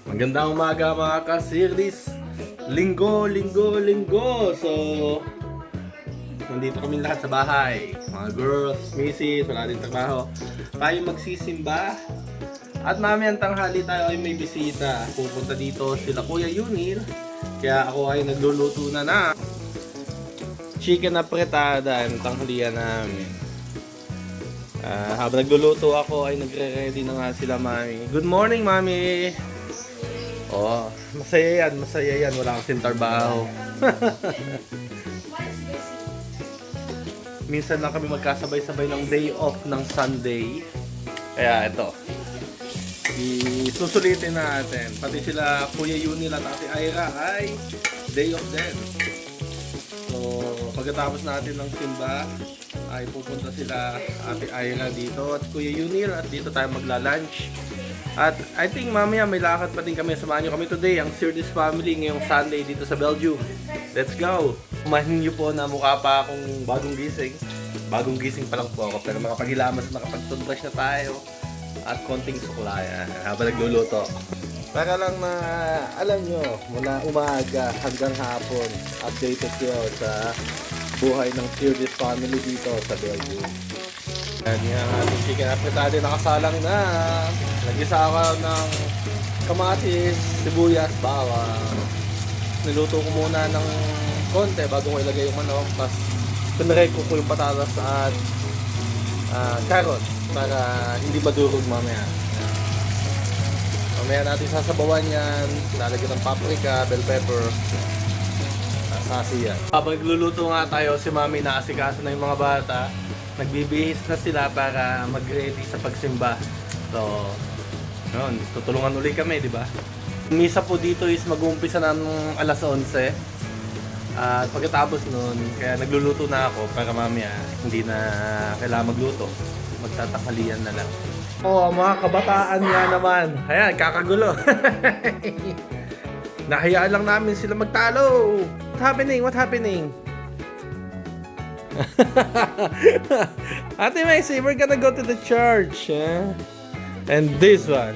Magandang umaga mga ka-series. Linggo. So, nandito kami lahat sa bahay. Mga girls, missis, wala din trabaho. Tayo magsisimba. At mamayang tanghali tayo ay may bisita. Pupunta dito sila Kuya Yunil. Kaya ako ay nagluluto na chicken apretada ang tanghalian namin. Habang nagluluto ako ay nagre-ready na nga sila mami. Good morning mami! Oh, masaya yan. Wala kasing trabaho. Minsan lang kami magkasabay-sabay ng day off ng Sunday. Kaya ito, susulitin natin. Pati sila Kuya Yunil at Ate Ira ay day off din. So, pagkatapos natin ng simba, ay pupunta sila Ate Ira dito at Kuya Yunil at dito tayo magla-lunch. At I think mamaya may lakad pa din kami. Samahan nyo kami today, ang Sirtis family ngayong Sunday dito sa Belgium. Let's go! Kumahin nyo po na mukha pa akong bagong gising. Bagong gising pa lang po ako pero makapaghilamas, makapag-toothbrush na tayo. At konting suklaya habang nagluluto. Para lang na alam nyo, mula umaga hanggang hapon, updated kayo sa buhay ng Sirtis family dito sa Belgium. Yan yung ating chicken apretada nakasalang na. Nag-isa ako ng kamatis, sibuyas, bawang. Niluto ko muna ng konti bago ko ilagay yung manok. Tapos pinareg ko yung patatas at carrot para hindi madurog mamaya. Mamaya natin sasabawan yan. Lalagyan ng paprika, bell pepper, sasi yan. Habang nagluluto nga tayo, si mami naasikaso na yung mga bata. Nagbibihis na sila para mag-ready sa pagsimba. So, yun, tutulungan ulit kami, di ba? Misa po dito is mag-uumpisa na ng alas 11. At pagkatapos nun, kaya nagluluto na ako para mamaya hindi na kailangan magluto. Magtatakalian na lang. Oh, mga kabataan nga naman. Ayan, kakagulo. Nahayaan lang namin sila magtalo. What happening? Ate Macy, we're gonna go to the church. And this one.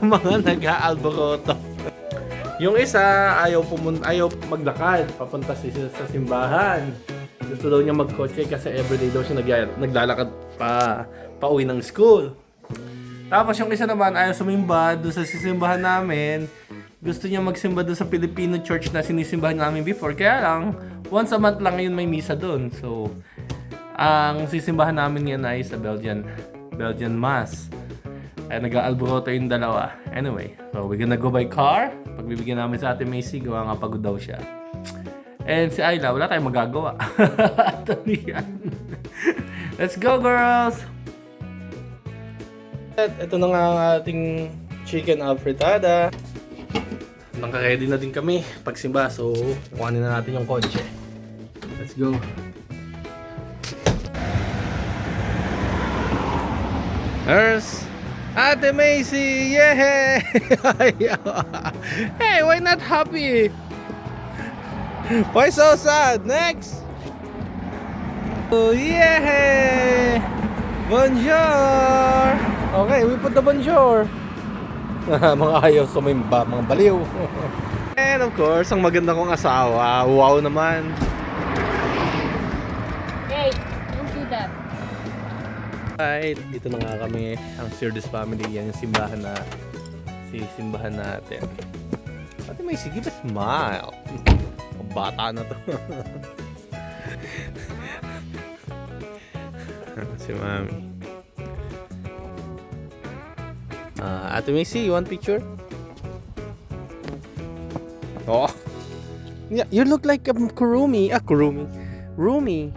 Mga nag-aalboroto. Yung isa, ayaw maglakad. Papunta siya sa simbahan. Gusto daw niya magkotse kasi everyday daw siya naglalakad pa uwi ng school. Tapos yung isa naman, ayaw sumimba doon sa sisimbahan namin. Gusto niya magsimba doon sa Filipino church na sinisimbahan namin before. Kaya lang, once a month lang yun may misa doon. So, ang sisimbahan namin ngayon ay sa Belgian Mass. Ay nag-aalboroto yung dalawa. Anyway, so we're gonna go by car. Pagbibigyan namin sa Ate Macy, gawa nga pagod daw siya. And si Ayla, wala tayong magagawa. Let's go, girls! At ito na nga ang ating chicken apretada. Naka-ready na din kami pagsimba, so kuhanin na natin yung kotse. Let's go. Here's Ate Macy! Yeah! Hey, why not happy? Why so sad? Next! Oh, yeah! Bonjour! Okay, we put the bonjour. Mga ayaw sumimba, mga baliw. And of course, ang maganda kong asawa. Wow naman. Hey, don't do that. Right, dito na nga kami, ang Sirtis family. Yan yung simbahan natin. Ate may sige, give a smile. Bata na to. Si mami. Ate Macy, you want picture? Oh, yeah, you look like a Kurumi. Rumi.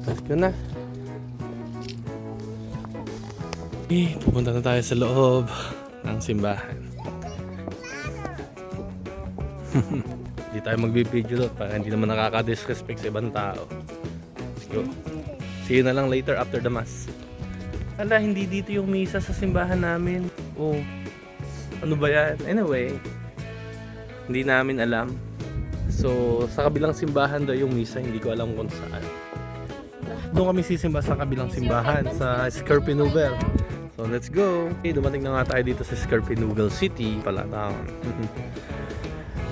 Let's go na. Pupunta na tayo sa loob ng simbahan. Hindi tayo magbibideo doon para hindi naman nakaka-disrespect sa ibang tao. Let's go. See you na lang later after the mass. Ala, hindi dito yung misa sa simbahan namin. Oh, ano ba yan? Anyway, hindi namin alam. So, sa kabilang simbahan daw yung misa. Hindi ko alam kung saan. Doon kami sisimba sa kabilang simbahan, sa Scorpionover. So let's go. Okay, dumating na nga tayo dito sa Scarpinugal City, Palatown.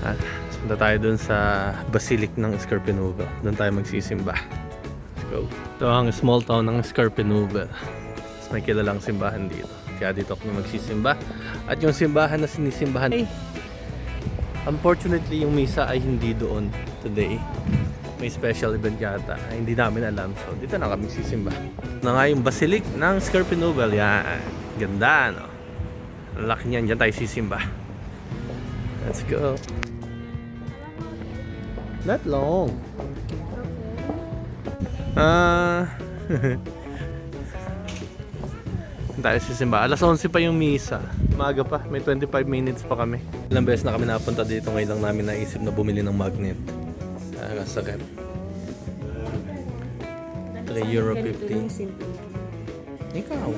At punta tayo dun sa Basilic ng Scarpinugal. Doon tayo magsisimba. Let's go. Ito ang small town ng Scarpinugal. Mas may kilalang simbahan dito. Kaya dito ako magsisimba. At yung simbahan na sinisimbahan, unfortunately yung misa ay hindi doon today. May special event yata. Ay, hindi namin alam. So dito na kami sisimba. Na nga yung Basilic ng Scarpinugal. Yan. Ganda, no? Ang laki niyan. Diyan tayo sisimba. Let's go. Not long. Tayo sisimba. Alas 11 pa yung misa. Maaga pa. May 25 minutes pa kami. Ilang beses na kami napunta dito. Ngayon lang namin naisip na bumili ng magnet. Sakit. Euro 50. Ikaw.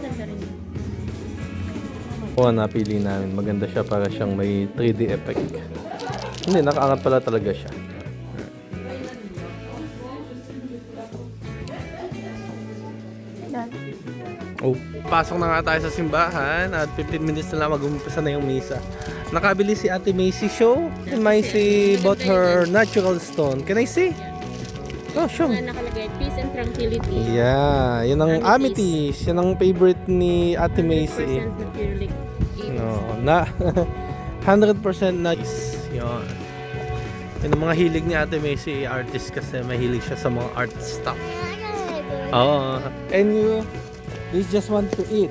Oo, napili namin. Maganda siya para siyang may 3D effect. Hindi, nakaangat pala talaga siya. Oh, pasok na nga tayo sa simbahan at 15 minutes na lang mag-umpisa na yung misa. Nakabili si Ate Macy show. Macy bought her natural stone. Can I see? Oh, show. Na nakalagay, peace and tranquility. Yeah, yun ang amethyst. Yan ang favorite ni Ate Macy. 100% naturally. No, na 100% nice. Yun. Yun ang mga hilig ni Ate Macy, artist kasi mahilig siya sa mga art stuff. Oh, and you just want to eat.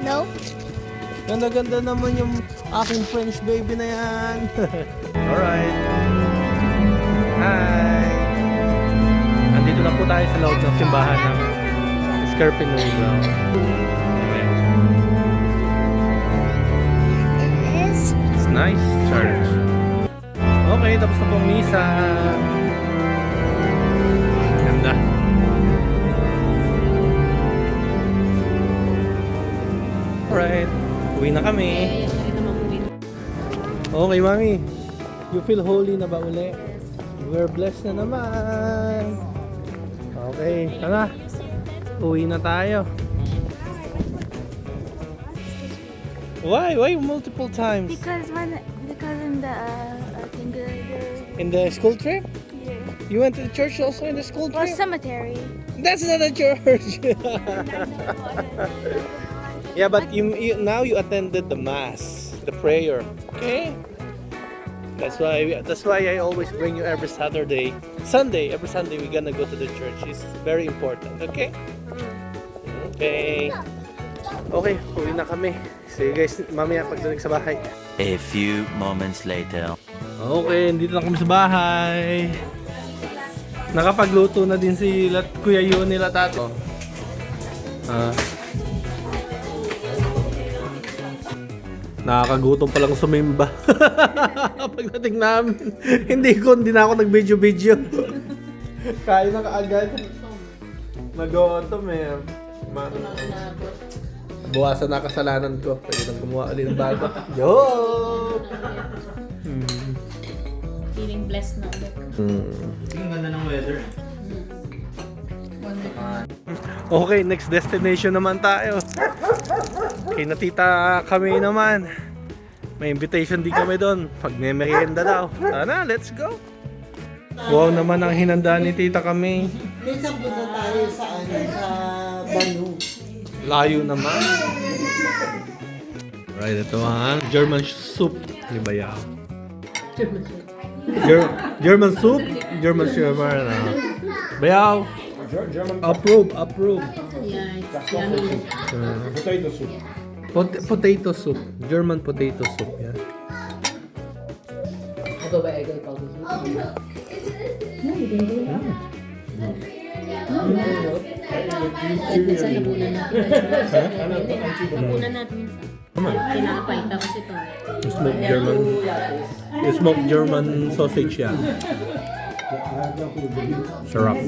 No. Ganda-ganda naman yung aking French baby na yan. Alright. Hi. Andito na po tayo sa loob ng simbahan ng Scarpinugal. It's nice church. Okay, tapos na pong misa. Ganda. Alright. Uwi na kami. Okay, Mami. You feel holy na ba uli? We're blessed na naman. Okay, tara. Uwi na tayo. Why? Why multiple times? Because in the In the school trip? yeah. You went to the church also in the school Well, trip? cemetery. That's not a church. Yeah, but now you attended the mass, the prayer. Okay? That's why I always bring you every Sunday, every Sunday we're gonna go to the church. It's very important, okay? Okay. Okay, uwi na kami. See you guys mamaya pagdating sa bahay. A few moments later. Okay, dito na kami sa bahay. Nakapagluto na din si Kuya Yu nila tato. Nakakagutom pa lang sumimba. Pagdating namin, hindi na ako nag-video. Kain na kaagad. Nag-autom eh. Buwasan na kasalanan ko. Pwede nang gumawa ulit ng bago. Yo! Feeling blessed na ulit. Ang ganda ng weather. Okay, next destination naman tayo. Kay na tita kami naman. May invitation din kami doon. Pag may merienda daw. Tara, let's go. Wow naman ang hinanda ni tita kami. Minsan punta tayo sa Banu. Layo naman. Right, ito ang German soup ni Bayaw. German soup? German shawarma. Bayaw. Approve. Yeah, it's yummy. Potato soup. German potato soup. Yeah. Minsan napunan natin. Napunan natin minsan. Tinapay, tapos ito. Smoked German sausage yan. Sarap.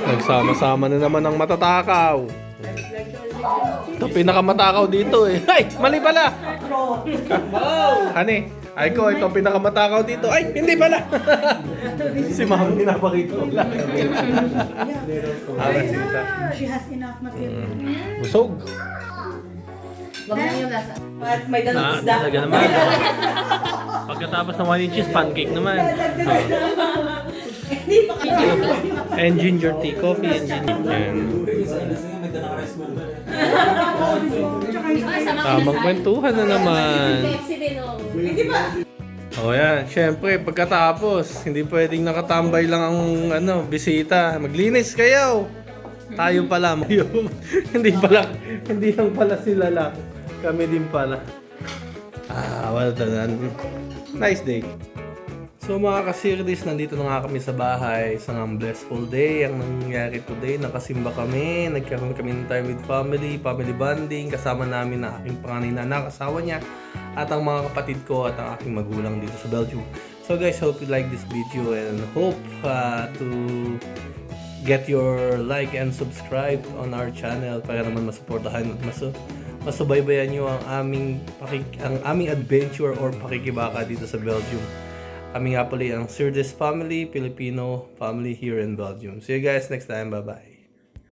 Nagsama-sama na naman ang matatakaw. Ito pinakamatakaw dito eh. Ay! Mali pala! Hani? Ay ko, ito ang pinakamatakaw dito. Ay, hindi pala. Si Mama pinapakita ko lang. Sita. She has enough material. Busog. Wag na yung lasa. At may dalawang isda. Talaga naman. Pagkatapos ng 1 inches, pancake naman. And ginger tea, coffee and ginger. Tamang kwentuhan na naman. Pepsi din, oh. O yan, syempre pagkatapos, hindi pwedeng nakatambay lang ang bisita. Maglinis kayo. Tayo pala, hindi lang pala sila lang. Kami din pala. Well done. Nice day. So mga ka-series, nandito na nga kami sa bahay. Isang blissful day ang nangyari today. Nakasimba kami, nagkaroon kami ng time with family bonding. Kasama namin na aking panganay na anak, asawa niya, at ang mga kapatid ko at ang aking magulang dito sa Belgium. So guys, hope you like this video and hope to get your like and subscribe on our channel para naman masuportahan at masubaybayan nyo ang aming adventure or pakikibaka dito sa Belgium. Kami nga pala ang Sirdes family, Filipino family here in Belgium. See you guys next time. Bye-bye.